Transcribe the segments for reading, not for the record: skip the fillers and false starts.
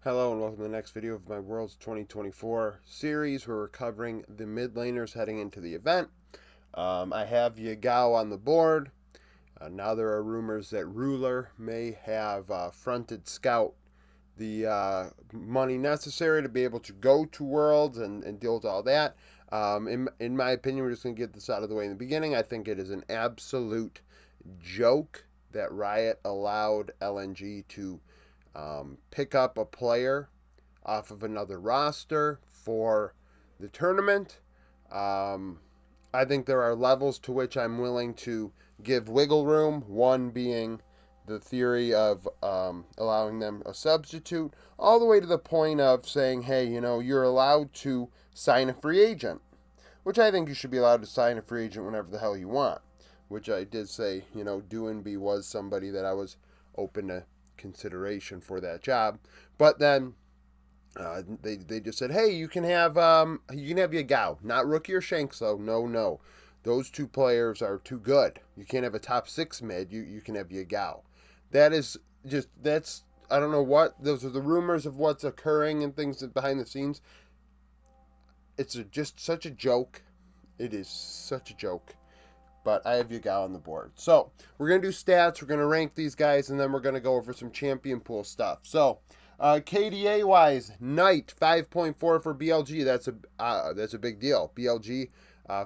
Hello and welcome to the next video of my Worlds 2024 series where we're covering the mid laners heading into the event. I have Yagao on the board. Now there are rumors that Ruler may have fronted Scout the money necessary to be able to go to Worlds and deal with all that. In my opinion, we're just going to get this out of the way in the beginning. I think it is an absolute joke that Riot allowed LNG to pick up a player off of another roster for the tournament. I think there are levels to which I'm willing to give wiggle room, one being the theory of allowing them a substitute, all the way to the point of saying, hey, you're allowed to sign a free agent, which I think you should be allowed to sign a free agent whenever the hell you want, which I did say, Doinby was somebody that I was open to consideration for that job. But then they just said, hey, you can have Yagao, not Rookie or Shanks though. No, those two players are too good. You can't have a top 6 mid. You can have Yagao. That's I don't know what those are, the rumors of what's occurring and things behind the scenes. It's just such a joke. It is such a joke. But I have Yagao on the board. So we're going to do stats. We're going to rank these guys, and then we're going to go over some champion pool stuff. So KDA-wise, Knight, 5.4 for BLG. That's a big deal. BLG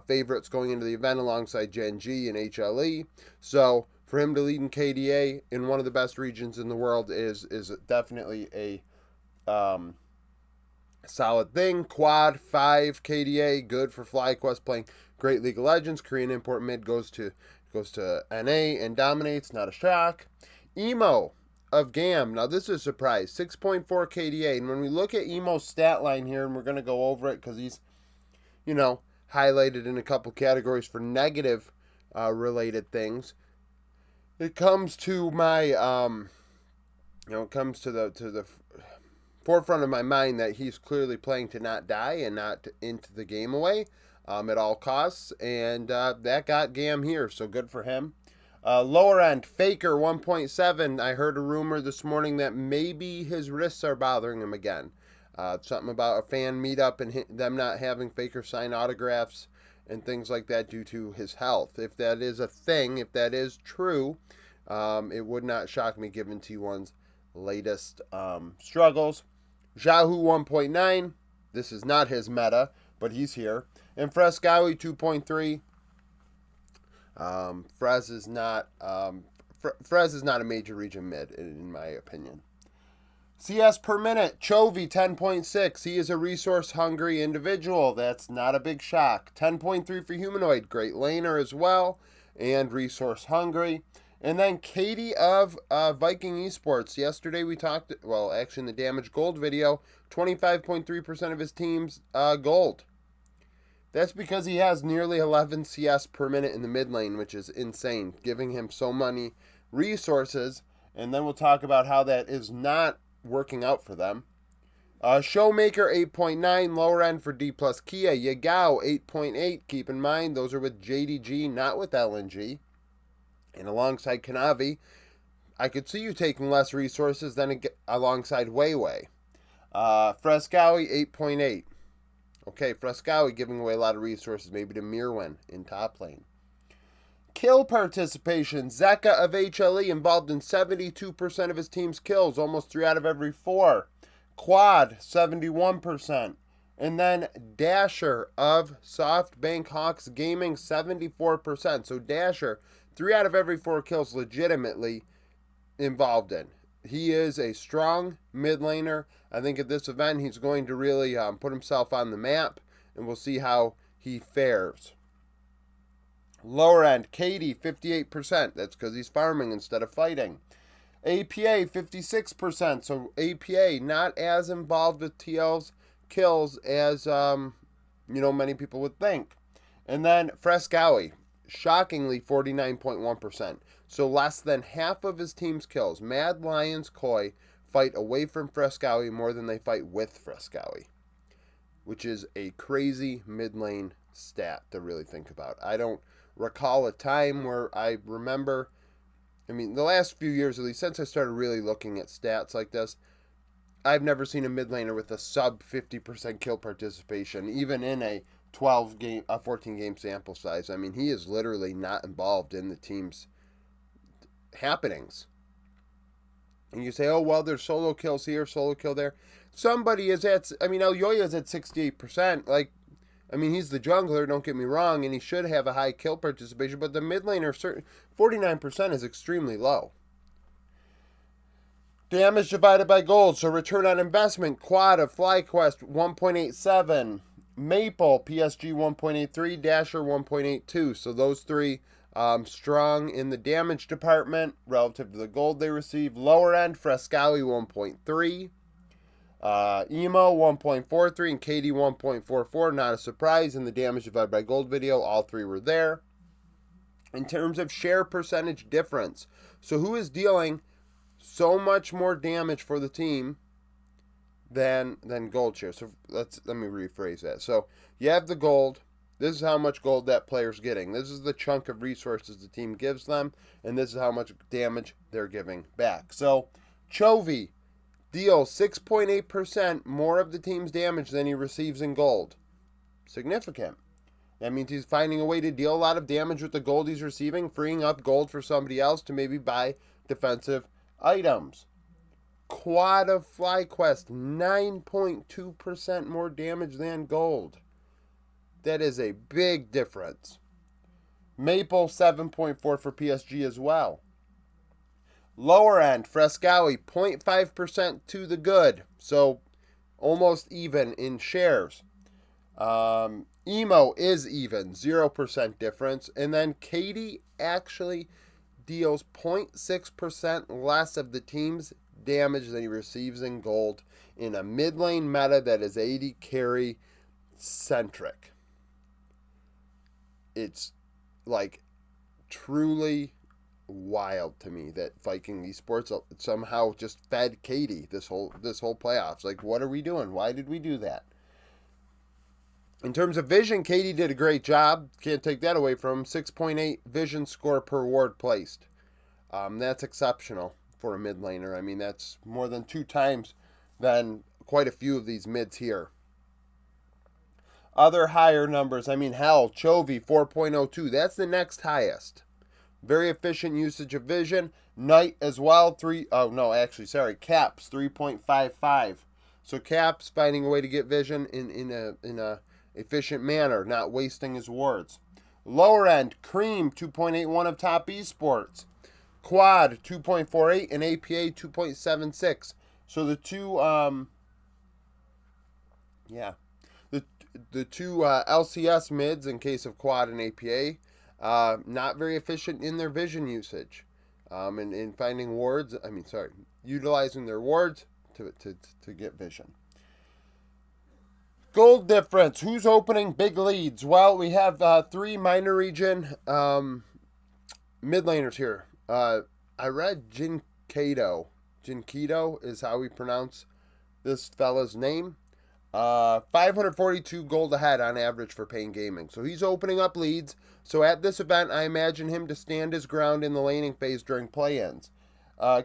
favorites going into the event alongside Gen.g and HLE. So for him to lead in KDA in one of the best regions in the world is definitely a solid thing. Quad 5 KDA, good for FlyQuest, playing great League of Legends. Korean import mid goes to NA and dominates, not a shock. Emo of GAM. Now this is a surprise. 6.4 KDA. And when we look at Emo's stat line here, and we're going to go over it because he's, highlighted in a couple categories for negative related things. It comes to my it comes to the forefront of my mind that he's clearly playing to not die and not into the game away at all costs, and that got GAM here, so good for him. Lower end, Faker 1.7. I heard a rumor this morning that maybe his wrists are bothering him again. Something about a fan meetup and them not having Faker sign autographs and things like that due to his health. If that is a thing, if that is true, it would not shock me given T1's latest struggles. Jahu 1.9. This is not his meta, but he's here. And Frescowi 2.3. Frez is not a major region mid in my opinion. CS per minute, Chovy 10.6. He is a resource hungry individual. That's not a big shock. 10.3 for Humanoid, great laner as well, and resource hungry. And then Katie of Viking Esports. Yesterday we talked, actually in the Damage Gold video, 25.3% of his team's gold. That's because he has nearly 11 CS per minute in the mid lane, which is insane, giving him so many resources. And then we'll talk about how that is not working out for them. Showmaker 8.9, lower end for D plus Kia. Yagao 8.8. Keep in mind, those are with JDG, not with LNG. And alongside Kanavi, I could see you taking less resources than alongside Weiwei. Frescowi 8.8. Okay, Frescowi giving away a lot of resources, maybe to Mirwin in top lane. Kill participation. Zeka of HLE involved in 72% of his team's kills, almost 3 out of every 4. Quad, 71%. And then Dasher of SoftBank Hawks Gaming, 74%. So Dasher, 3 out of every 4 kills legitimately involved in. He is a strong mid laner. I think at this event he's going to really put himself on the map, and we'll see how he fares. Lower end, Katie, 58%. That's because he's farming instead of fighting. APA, 56%. So APA, not as involved with TL's kills as, many people would think. And then Frescowi, shockingly 49.1%. So less than half of his team's kills. Mad Lions Koi fight away from Frescowi more than they fight with Frescowi, which is a crazy mid lane stat to really think about. I don't recall a time where I remember, the last few years, at least since I started really looking at stats like this, I've never seen a mid laner with a sub 50% kill participation, even in a 14 game sample size. I mean, he is literally not involved in the team's happenings. And you say, oh, well, there's solo kills here, solo kill there. Somebody is at, I mean, Elyoya's at 68%. Like, I mean, he's the jungler, don't get me wrong, and he should have a high kill participation, but the mid laner, 49% is extremely low. Damage divided by gold, so return on investment, Quad of FlyQuest 1.87, Maple, PSG 1.83, Dasher 1.82. So those three strong in the damage department relative to the gold they receive. Lower end, Frescali 1.3, Emo 1.43, and KD 1.44. Not a surprise in the damage divided by gold video. All three were there. In terms of share percentage difference, so who is dealing so much more damage for the team than gold share? So let me rephrase that. So you have the gold. This is how much gold that player's getting. This is the chunk of resources the team gives them, and this is how much damage they're giving back. So Chovy deals 6.8% more of the team's damage than he receives in gold. Significant. That means he's finding a way to deal a lot of damage with the gold he's receiving, freeing up gold for somebody else to maybe buy defensive items. Quad of FlyQuest, 9.2% more damage than gold. That is a big difference. Maple, 7.4 for PSG as well. Lower end, Frescali, 0.5% to the good. So almost even in shares. Emo is even, 0% difference. And then Katie actually deals 0.6% less of the team's damage than he receives in gold in a mid lane meta that is 80 carry centric. It's like truly wild to me that Viking Esports somehow just fed Katie this whole playoffs. Like, what are we doing? Why did we do that? In terms of vision, Katie did a great job. Can't take that away from him. 6.8 vision score per ward placed. That's exceptional for a mid laner. I mean, that's more than 2 times than quite a few of these mids here. Other higher numbers, I mean, hell, Chovy 4.02. That's the next highest. Very efficient usage of vision. Knight as well, Caps 3.55. So Caps finding a way to get vision in a efficient manner, not wasting his wards. Lower end, Cream 2.81 of Top Esports. Quad 2.48 and APA 2.76. So the two the two LCS mids in case of Quad and APA, not very efficient in their vision usage, and in finding wards. Utilizing their wards to get vision. Gold difference. Who's opening big leads? Well, we have 3 minor region mid laners here. I read Jinkedo. Jinkedo is how we pronounce this fella's name. 542 gold ahead on average for Pain Gaming. So he's opening up leads. So at this event, I imagine him to stand his ground in the laning phase during play-ins.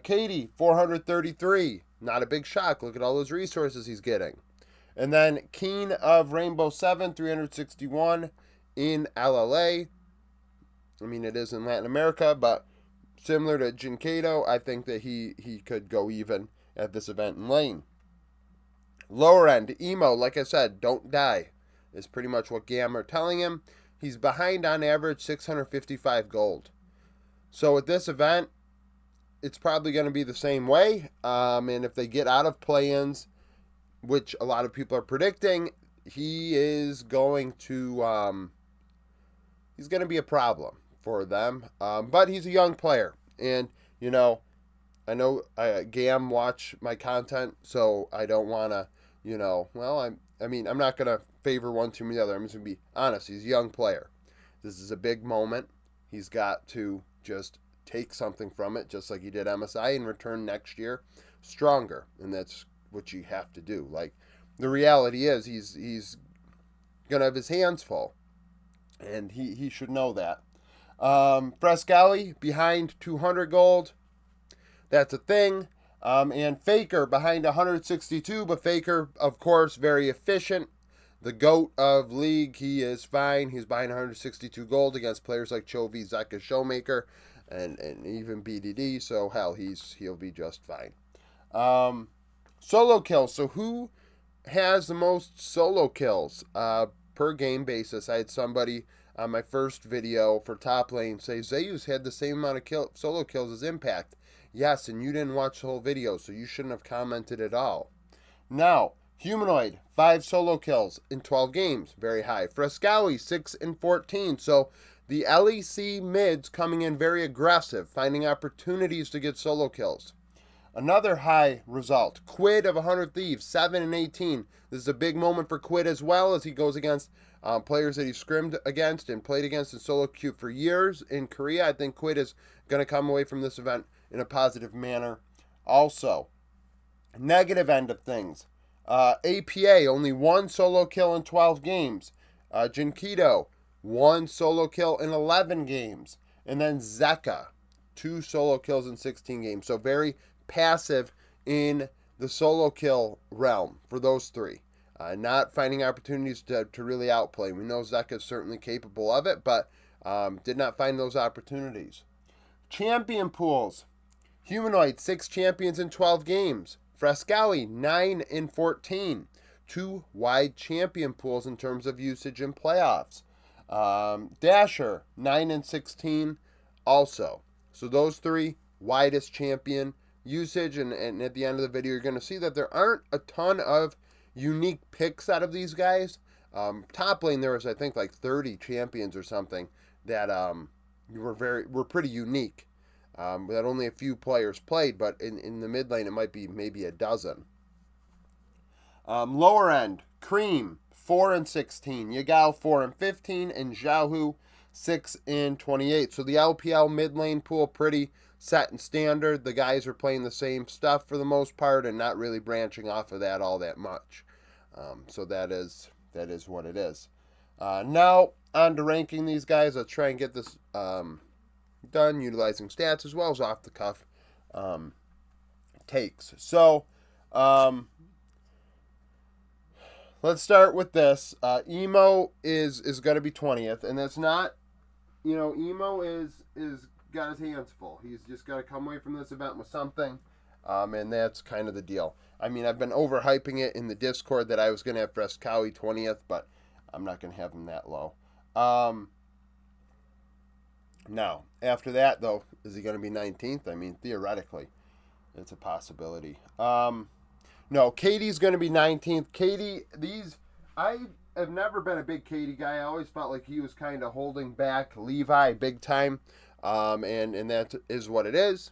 Katie, 433. Not a big shock. Look at all those resources he's getting. And then Keen of Rainbow 7, 361 in LLA. I mean, it is in Latin America, but similar to Jinkedo, I think that he could go even at this event in lane. Lower end, Emo, like I said, don't die, is pretty much what GAM are telling him. He's behind on average 655 gold. So at this event, it's probably going to be the same way. And if they get out of play-ins, which a lot of people are predicting, he is going to be a problem for them. But he's a young player. And, I know GAM watch my content, so I don't want to, I'm not going to favor one too many other. I'm just going to be honest. He's a young player. This is a big moment. He's got to just take something from it, just like he did MSI, and return next year stronger. And that's what you have to do. Like, the reality is he's going to have his hands full. And he should know that. Frescali behind 200 gold. That's a thing. And Faker behind 162, but Faker, of course, very efficient. The GOAT of league, he is fine. He's behind 162 gold against players like Chovy, Zeka, Showmaker, and even BDD. So hell, he'll be just fine. Solo kills. So who has the most solo kills per game basis? I had somebody on my first video for top lane say Zeus had the same amount of solo kills as Impact. Yes, and you didn't watch the whole video, so you shouldn't have commented at all. Now, Humanoid, 5 solo kills in 12 games. Very high. Frescowi, 6 in 14. So the LEC mids coming in very aggressive, finding opportunities to get solo kills. Another high result. Quid of 100 Thieves, 7 and 18. This is a big moment for Quid as well as he goes against players that he scrimmed against and played against in solo queue for years in Korea. I think Quid is going to come away from this event in a positive manner. Also, negative end of things. APA, only 1 solo kill in 12 games. Jinkido, 1 solo kill in 11 games. And then Zeka, 2 solo kills in 16 games. So very passive in the solo kill realm for those 3. Not finding opportunities to really outplay. We know Zeka is certainly capable of it, but did not find those opportunities. Champion pools. Humanoid, 6 champions in 12 games. Frescowi, 9 in 14. 2 wide champion pools in terms of usage in playoffs. Dasher, 9 and 16 also. So those 3, widest champion usage. And at the end of the video, you're going to see that there aren't a ton of unique picks out of these guys. Top lane, there was, I think, like 30 champions or something that were pretty unique. That only a few players played, but in the mid lane, it might be maybe a dozen. Lower end, Cream, 4 and 16. Yagao, 4 and 15. And Xiaohu, 6 and 28. So the LPL mid lane pool, pretty set and standard. The guys are playing the same stuff for the most part and not really branching off of that all that much. So that is what it is. Now, on to ranking these guys. Let's try and get this done utilizing stats as well as off the cuff takes. So let's start with this. Emo is going to be 20th, and that's not, Emo is got his hands full. He's just got to come away from this event with something, and that's kind of the deal. I mean, I've been overhyping it in the Discord that I was going to have Frescowi 20th, but I'm not going to have him that low. Now, after that, though, is he going to be 19th? I mean, theoretically, it's a possibility. No, Katie's going to be 19th. Katie, I have never been a big Katie guy. I always felt like he was kind of holding back Levi big time, and that is what it is.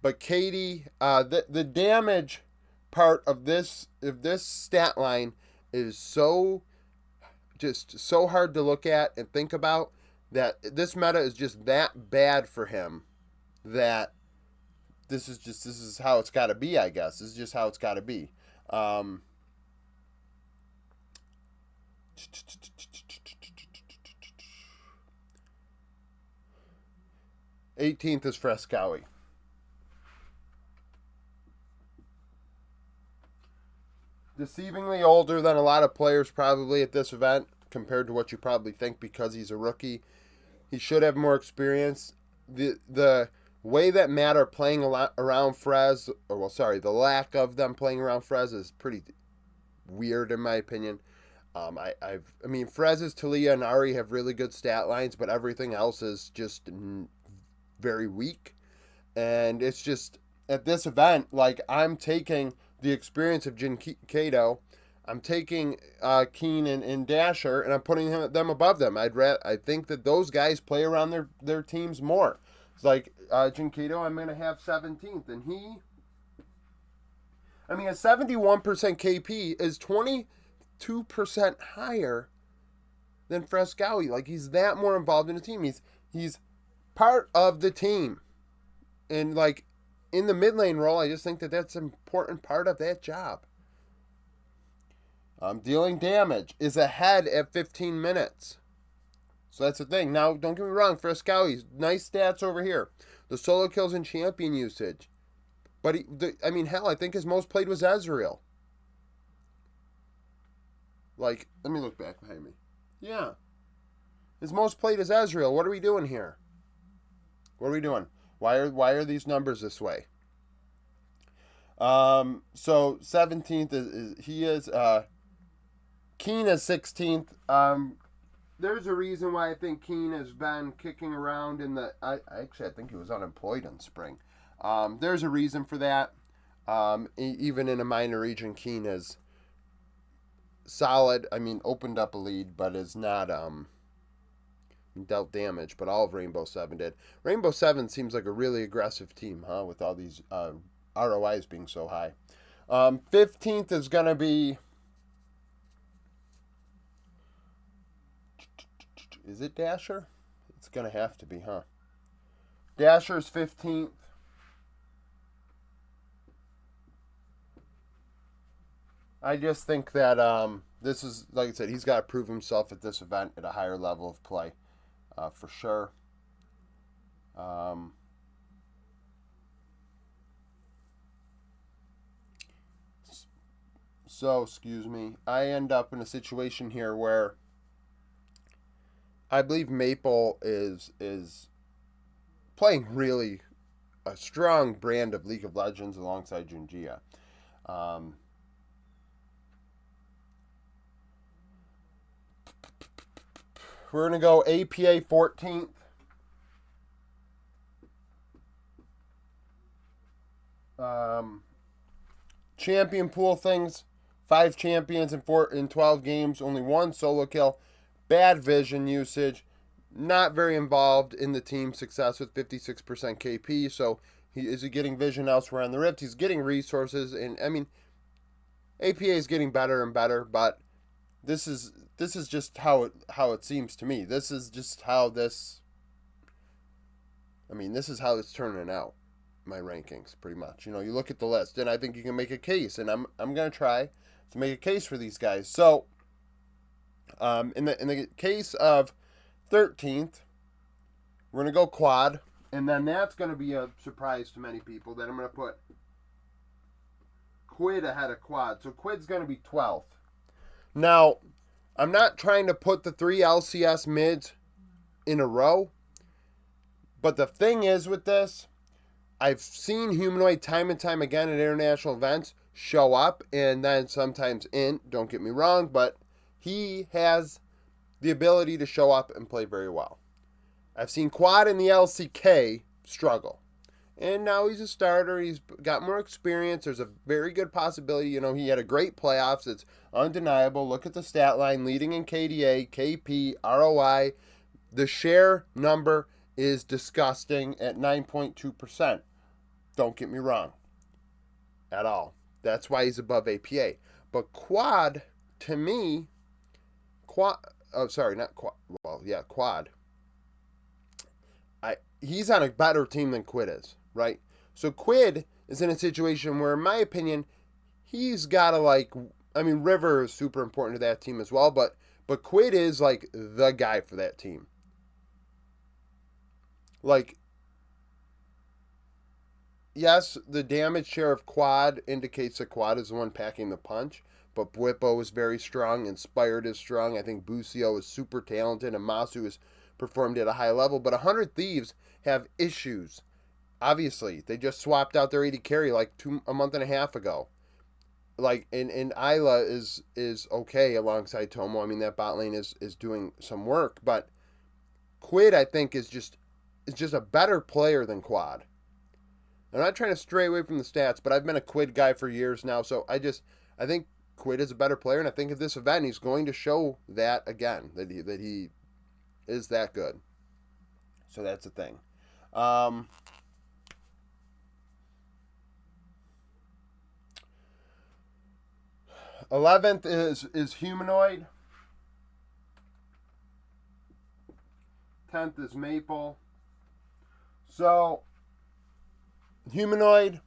But Katie, the damage part of this stat line is so hard to look at and think about, that this meta is just that bad for him that this is how it's got to be, I guess. This is just how it's got to be. 18th is Frescowi. Deceivingly older than a lot of players probably at this event compared to what you probably think because he's a rookie. He should have more experience. The way that Matt are playing around Frez, the lack of them playing around Frez is pretty weird in my opinion. I mean, Frez's Talia and Ari have really good stat lines, but everything else is just very weak. And it's just, at this event, like, I'm taking the experience of Jinkido, I'm taking Keen and Dasher, and I'm putting them above them. I think that those guys play around their teams more. It's like Jinkido, I'm going to have 17th, and a 71% KP is 22% higher than Frescowi. Like, he's that more involved in the team. He's part of the team. And, like, in the mid lane role, I just think that that's an important part of that job. Dealing damage is ahead at 15 minutes. So that's the thing. Now, don't get me wrong, Frescowi, nice stats over here. The solo kills and champion usage. But I mean, hell, I think his most played was Ezreal. Like, let me look back behind me. Yeah. His most played is Ezreal. What are we doing here? What are we doing? Why are these numbers this way? So 17th is Keen is 16th. There's a reason why I think Keen has been kicking around in the. I think he was unemployed in spring. There's a reason for that. Even in a minor region, Keen is solid. I mean, opened up a lead, but is not dealt damage. But all of Rainbow Seven did. Rainbow Seven seems like a really aggressive team, huh? With all these ROIs being so high. 15th is gonna be. Is it Dasher? It's gonna have to be, huh? Dasher's 15th. I just think that this is, like I said, he's got to prove himself at this event at a higher level of play, for sure. So, excuse me, I end up in a situation here where I believe Maple is playing really a strong brand of League of Legends alongside gen.g. We're going to go APA 14th. Champion pool things. 5 champions in 12 games. Only 1 solo kill. Bad vision usage. Not very involved in the team success with 56% KP. So is he getting vision elsewhere on the Rift? He's getting resources. And, I mean, APA is getting better and better. But this is just how it seems to me. This is just how this. I mean, this is how it's turning out. My rankings, pretty much. You know, you look at the list, and I think you can make a case, and I'm gonna try to make a case for these guys. So, in the case of 13th, we're gonna go quad, and then that's gonna be a surprise to many people. That I'm gonna put Quid ahead of quad. So Quid's gonna be 12th. Now, I'm not trying to put the 3 LCS mids in a row, but the thing is with this, I've seen Humanoid time and time again at international events show up and then sometimes don't get me wrong, but he has the ability to show up and play very well. I've seen Quad in the LCK struggle. And now he's a starter. He's got more experience. There's a very good possibility. You know, he had a great playoffs. It's undeniable. Look at the stat line. Leading in KDA, KP, ROI. The share number is disgusting at 9.2%. Don't get me wrong. At all. That's why he's above APA. But Quad, to me, Quad. He's on a better team than Quid is, right? So Quid is in a situation where, in my opinion, he's got to River is super important to that team as well, but Quid is like the guy for that team. Like, yes, the damage share of Quad indicates that Quad is the one packing the punch, but Bwipo is very strong, Inspired is strong, I think Busio is super talented, and Masu has performed at a high level, but 100 Thieves have issues. Obviously, they just swapped out their AD carry like a month and a half ago. Like, and Isla is okay alongside Tomo. I mean, that bot lane is doing some work, but Quid, I think, is just a better player than Quad. I'm not trying to stray away from the stats, but I've been a Quid guy for years now, so I think Quid is a better player, and I think at this event he's going to show that again, that he is that good. So that's the thing. 11th is Humanoid. 10th is Maple. So Humanoid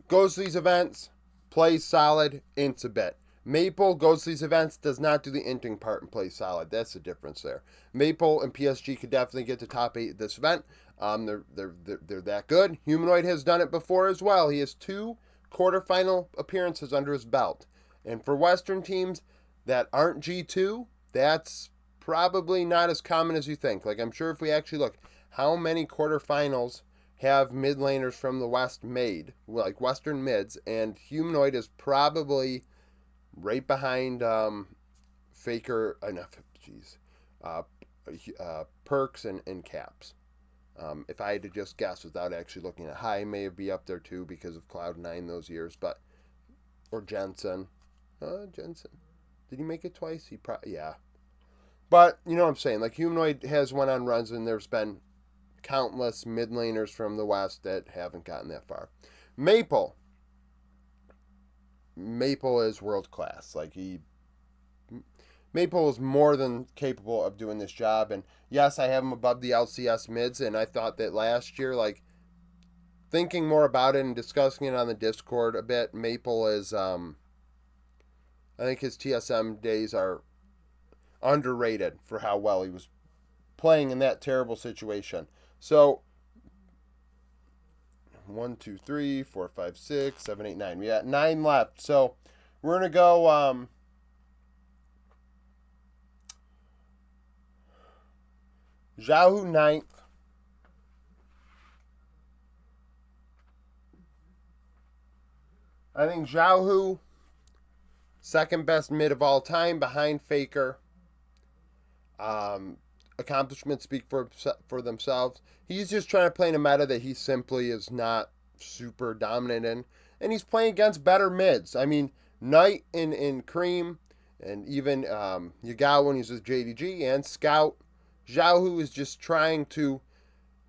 goes to these events, plays solid, ints a bit. Maple goes to these events, does not do the inting part and plays solid. That's the difference there. Maple and PSG could definitely get to top 8 at this event. They're that good. Humanoid has done it before as well. He has 2 quarterfinal appearances under his belt. And for Western teams that aren't G2, that's probably not as common as you think. Like, I'm sure if we actually look, how many quarterfinals have mid laners from the West made, like Western mids, and Humanoid is probably right behind Faker, jeez, uh, Perks and Caps. If I had to just guess without actually looking at High, may be up there too because of Cloud9 those years, but or Jensen. Jensen. Did he make it twice? Yeah. But you know what I'm saying? Like Humanoid has went on runs, and there's been countless mid laners from the West that haven't gotten that far. Maple. Maple is world class. Maple is more than capable of doing this job. And yes, I have him above the LCS mids. And I thought that last year, like thinking more about it and discussing it on the Discord a bit, Maple is, I think his TSM days are underrated for how well he was playing in that terrible situation. So 1, 2, 3, 4, 5, 6, 7, 8, 9. We got 9 left. So we're gonna go Xiaohu 9th. I think Xiaohu, second best mid of all time behind Faker. Accomplishments speak for themselves. He's just trying to play in a meta that he simply is not super dominant in. And he's playing against better mids. I mean, Knight in Cream, and even Yagao when he's with JDG, and Scout. Xiaohu is just trying to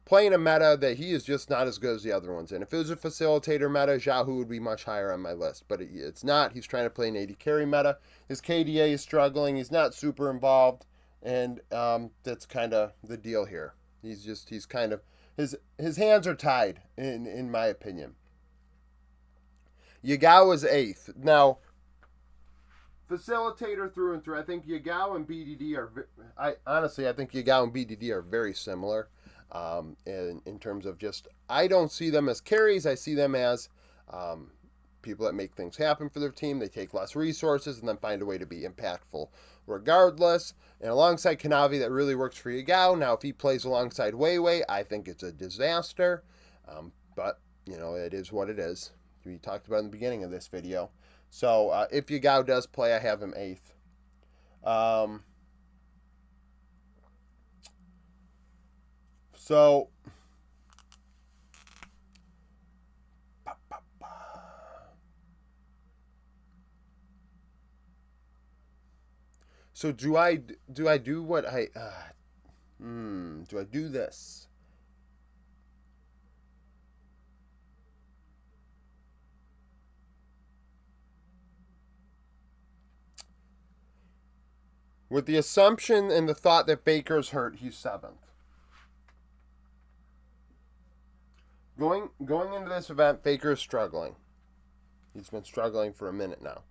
play in a meta that he is just not as good as the other ones in. If it was a facilitator meta, Xiaohu would be much higher on my list. But it's not. He's trying to play an AD carry meta. His KDA is struggling. He's not super involved. And that's kind of the deal here. He's kind of his hands are tied in my opinion. Yagao is 8th. Now, facilitator through and through. I think Yagao and BDD are. I think Yagao and BDD are very similar. In terms of just, I don't see them as carries. I see them as people that make things happen for their team. They take less resources and then find a way to be impactful regardless. And alongside Kanavi, that really works for Yagao. Now, if he plays alongside Weiwei, I think it's a disaster. But, you know, it is what it is. We talked about in the beginning of this video. So, if Yagao does play, I have him 8th. So, do I do what I do I do this? With the assumption and the thought that Baker's hurt, he's 7th. Going into this event, Baker's struggling. He's been struggling for a minute now.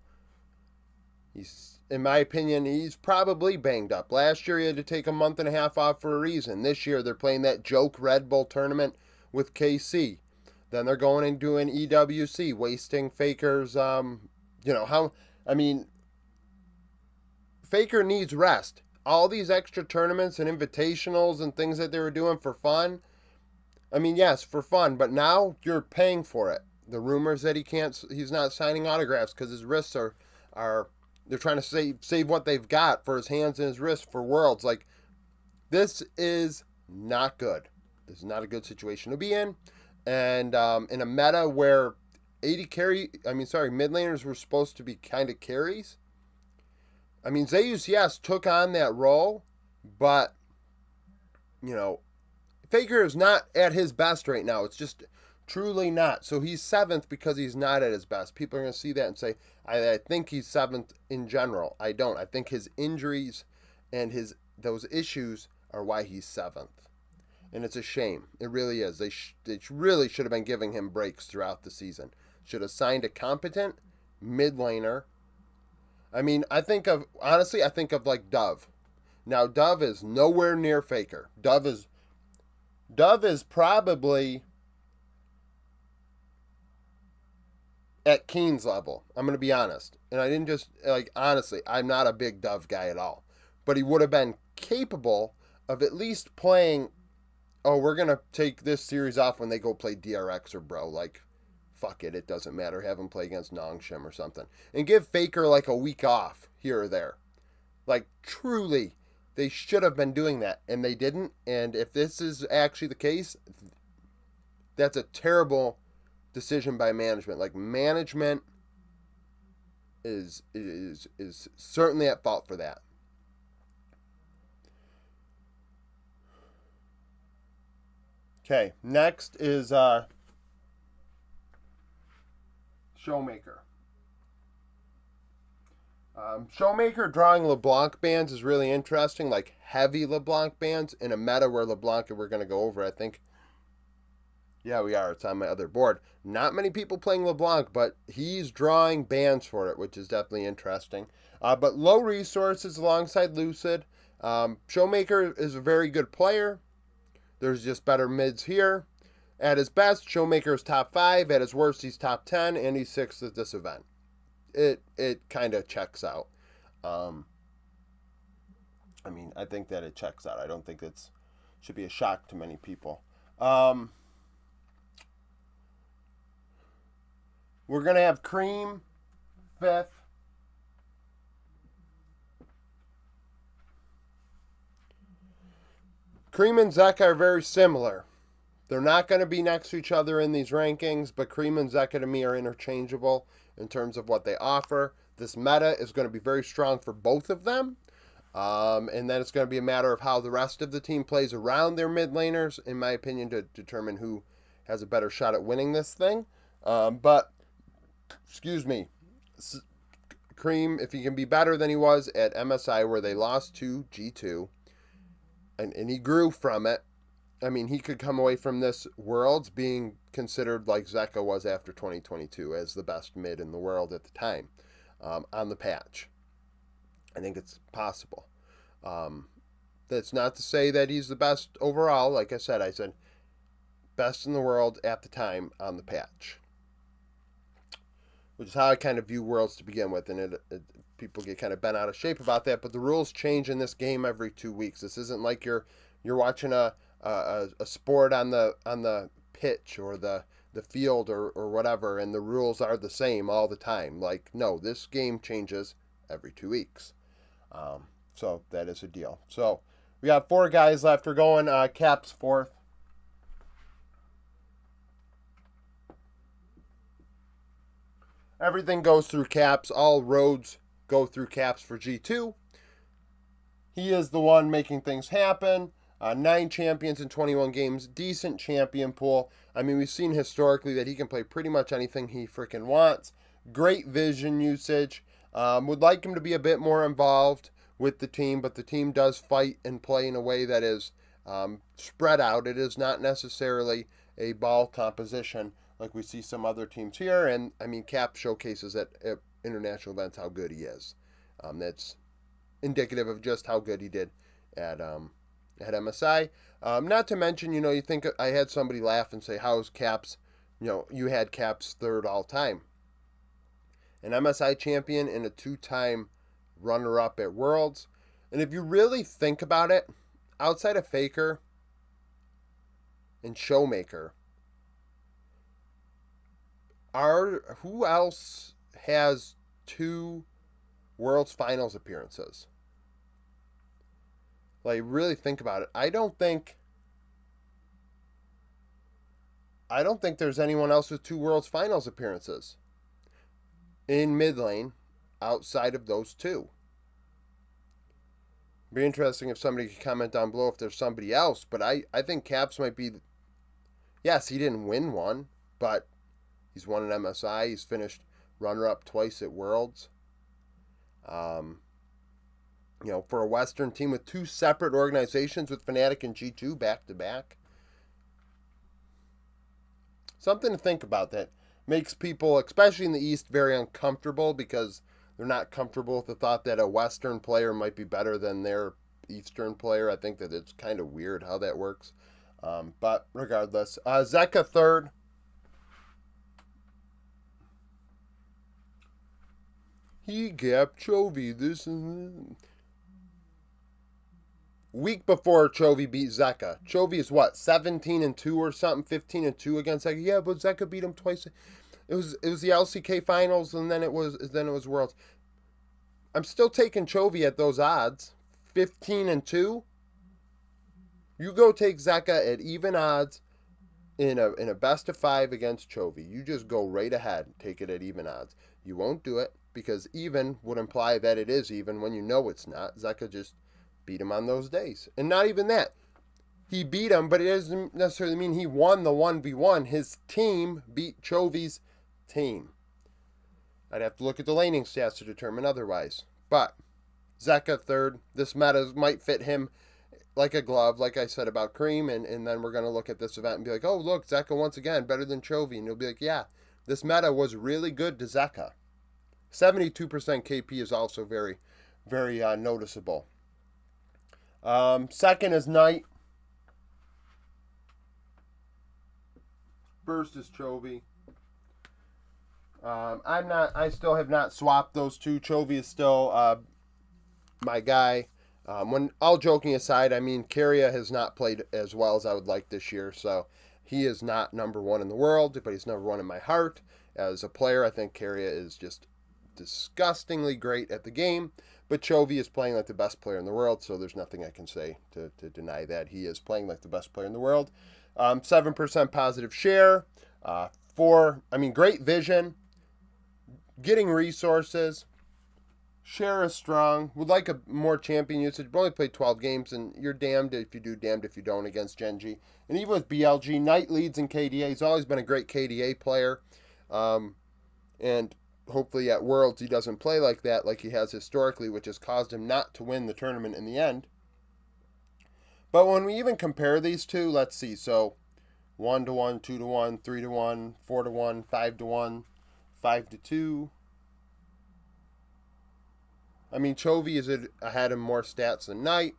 He's, in my opinion, he's probably banged up. Last year he had to take a month and a half off for a reason. This year they're playing that joke Red Bull tournament with KC. Then they're going and doing EWC, wasting Faker's, Faker needs rest. All these extra tournaments and invitationals and things that they were doing for fun. I mean, yes, for fun, but now you're paying for it. The rumors that he's not signing autographs because his wrists are they're trying to save what they've got for his hands and his wrists for Worlds. Like, this is not good. This is not a good situation to be in. And in a meta where mid laners were supposed to be kind of carries. I mean, Zeus, yes, took on that role, but, you know, Faker is not at his best right now. It's just truly not. So he's 7th because he's not at his best. People are going to see that and say, I think he's 7th in general. I don't. I think his injuries and those issues are why he's 7th. And it's a shame. It really is. They really should have been giving him breaks throughout the season. Should have signed a competent mid laner. I mean, I think of like Dove. Now, Dove is nowhere near Faker. Dove is Dove is probably at Keen's level. I'm going to be honest. And I didn't just, like, honestly, I'm not a big Dove guy at all. But he would have been capable of at least playing, oh, we're going to take this series off when they go play DRX or Bro. Like, fuck it. It doesn't matter. Have him play against Nongshim or something. And give Faker, like, a week off here or there. Like, truly, they should have been doing that. And they didn't. And if this is actually the case, that's a terrible decision by management. Like, management is certainly at fault for that. Okay, next is Showmaker. Showmaker drawing LeBlanc bands is really interesting, like heavy LeBlanc bands in a meta where LeBlanc, we're going to go over, I think. Yeah, we are. It's on my other board. Not many people playing LeBlanc, but he's drawing bans for it, which is definitely interesting. But low resources alongside Lucid. Showmaker is a very good player. There's just better mids here. At his best, Showmaker is top 5. At his worst, he's top 10, and he's 6th at this event. It kind of checks out. I mean, I think that it checks out. I don't think it should be a shock to many people. We're going to have Cream 5th. Cream and Zeka are very similar. They're not going to be next to each other in these rankings, but Cream and Zeka to me are interchangeable in terms of what they offer. This meta is going to be very strong for both of them. And then it's going to be a matter of how the rest of the team plays around their mid laners, in my opinion, to determine who has a better shot at winning this thing. But, excuse me, Cream, if he can be better than he was at MSI where they lost to G2, and he grew from it, I mean, he could come away from this Worlds being considered like Zeka was after 2022 as the best mid in the world at the time on the patch. I think it's possible. That's not to say that he's the best overall. Like I said best in the world at the time on the patch, which is how I kind of view Worlds to begin with. And people get kind of bent out of shape about that. But the rules change in this game every 2 weeks. This isn't like you're watching a sport on the pitch or the field or whatever, and the rules are the same all the time. Like, no, this game changes every 2 weeks. So that is a deal. So we got 4 guys left. We're going Caps 4th. Everything goes through Caps. All roads go through Caps for G2. He is the one making things happen. 9 champions in 21 games. Decent champion pool. I mean, we've seen historically that he can play pretty much anything he freaking wants. Great vision usage. Would like him to be a bit more involved with the team, but the team does fight and play in a way that is spread out. It is not necessarily a ball composition like we see some other teams here. And, I mean, Cap showcases at international events how good he is. That's indicative of just how good he did at MSI. Not to mention, you think I had somebody laugh and say, how's Caps, you had Caps 3rd all time. An MSI champion and a 2-time runner-up at Worlds. And if you really think about it, outside of Faker and Showmaker, who else has 2 Worlds Finals appearances? Like, really think about it. I don't think there's anyone else with 2 Worlds Finals appearances in mid lane outside of those 2. Be interesting if somebody could comment down below if there's somebody else, but I think Caps might be. Yes, he didn't win one, but he's won an MSI. He's finished runner-up twice at Worlds. For a Western team with 2 separate organizations with Fnatic and G2 back-to-back. Something to think about that makes people, especially in the East, very uncomfortable because they're not comfortable with the thought that a Western player might be better than their Eastern player. I think that it's kind of weird how that works. But regardless, Zeka third. He gapped Chovy. This week before Chovy beat Zeka. Chovy is what, 17-2 or something, 15-2 against Zeka. Yeah, but Zeka beat him twice. It was the LCK finals, and then it was Worlds. I'm still taking Chovy at those odds. 15-2. You go take Zeka at even odds in a best of 5 against Chovy. You just go right ahead and take it at even odds. You won't do it because even would imply that it is even when you know it's not. Zeka just beat him on those days. And not even that. He beat him, but it doesn't necessarily mean he won the 1v1. His team beat Chovy's team. I'd have to look at the laning stats to determine otherwise. But Zeka third. This meta might fit him like a glove, like I said about Cream, and then we're going to look at this event and be like, oh, look, Zeka once again better than Chovy. And you'll be like, yeah, this meta was really good to Zeka. 72% KP is also very, very noticeable. Second is Knight. First is Chovy. I still have not swapped those two. Chovy is still my guy. When all joking aside, I mean, Keria has not played as well as I would like this year, so he is not number one in the world, but he's number one in my heart. As a player, I think Keria is just disgustingly great at the game, but Chovy is playing like the best player in the world, so there's nothing I can say to deny that. He is playing like the best player in the world. 7% positive share. Great vision. Getting resources. Share is strong. Would like a more champion usage. But only played 12 games, and you're damned if you do, damned if you don't against gen.g. And even with BLG, Knight leads in KDA. He's always been a great KDA player. And hopefully at Worlds he doesn't play like that like he has historically, which has caused him not to win the tournament in the end. But when we even compare these two, let's see. So 1-1, 2-1, 3-1, 4-1, 5-1, 5-2. I mean, Chovy is ahead in more stats than Knight,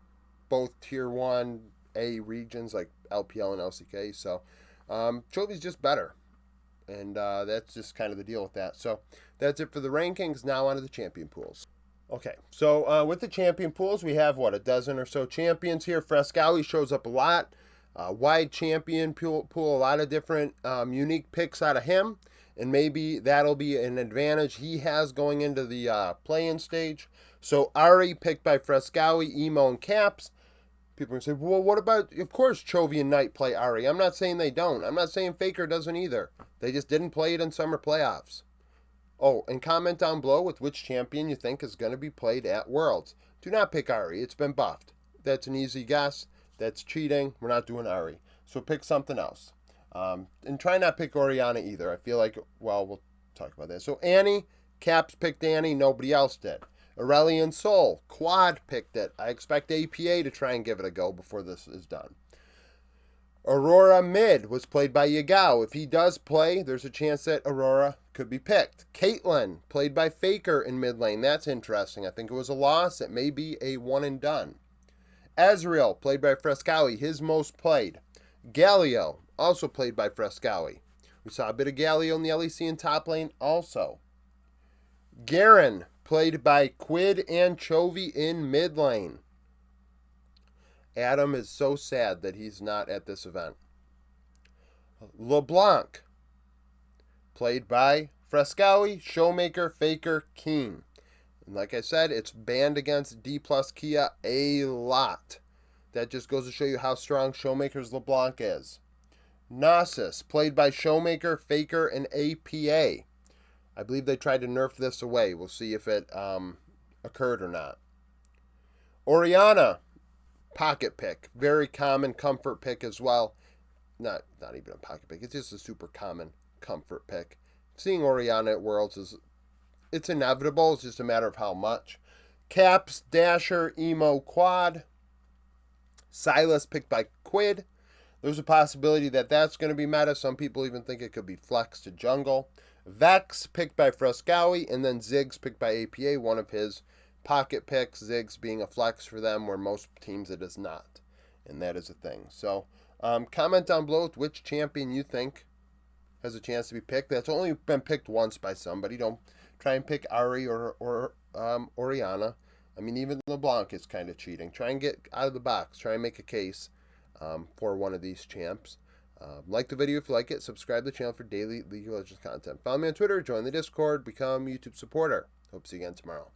both tier 1A regions like LPL and LCK. So Chovy's just better. And that's just kind of the deal with that. So that's it for the rankings. Now on to the champion pools. Okay, so with the champion pools, we have, a dozen or so champions here. Frescowi shows up a lot. Wide champion pool, a lot of different unique picks out of him. And maybe that'll be an advantage he has going into the play-in stage. So Ari picked by Frescowi, Emo, and Caps. People are going to say, well, what about, of course, Chovy and Knight play Ari. I'm not saying they don't. I'm not saying Faker doesn't either. They just didn't play it in summer playoffs. Oh, and comment down below with which champion you think is going to be played at Worlds. Do not pick Ari. It's been buffed. That's an easy guess. That's cheating. We're not doing Ari. So pick something else. And try not pick Orianna either. I feel like, we'll talk about that. So Annie, Caps picked Annie. Nobody else did. Aurelion Sol, Quad picked it. I expect APA to try and give it a go before this is done. Aurora mid was played by Yagao. If he does play, there's a chance that Aurora could be picked. Caitlyn, played by Faker in mid lane. That's interesting. I think it was a loss. It may be a one and done. Ezreal, played by Frescowi, his most played. Galio, also played by Frescowi. We saw a bit of Galio in the LEC in top lane also. Garen, played by Quid and Chovy in mid lane. Adam is so sad that he's not at this event. LeBlanc, played by Frescowi, Showmaker, Faker, Keen. And like I said, it's banned against D plus Kia a lot. That just goes to show you how strong Showmaker's LeBlanc is. Nasus, played by Showmaker, Faker, and APA. I believe they tried to nerf this away. We'll see if it occurred or not. Orianna, pocket pick. Very common comfort pick as well. Not even a pocket pick. It's just a super common comfort pick. Seeing Orianna at Worlds it's inevitable. It's just a matter of how much. Caps, Dasher, Emo, Quad. Silas picked by Quid. There's a possibility that that's going to be meta. Some people even think it could be flex to jungle. Vex picked by Frescowi, and then Ziggs picked by APA, one of his pocket picks. Ziggs being a flex for them, where most teams it is not. And that is a thing. So Comment down below with which champion you think has a chance to be picked. That's only been picked once by somebody. Don't try and pick Ari or Oriana. I mean, even LeBlanc is kind of cheating. Try and get out of the box. Try and make a case for one of these champs. Like the video if you like it. Subscribe to the channel for daily League of Legends content. Follow me on Twitter. Join the Discord. Become a YouTube supporter. Hope to see you again tomorrow.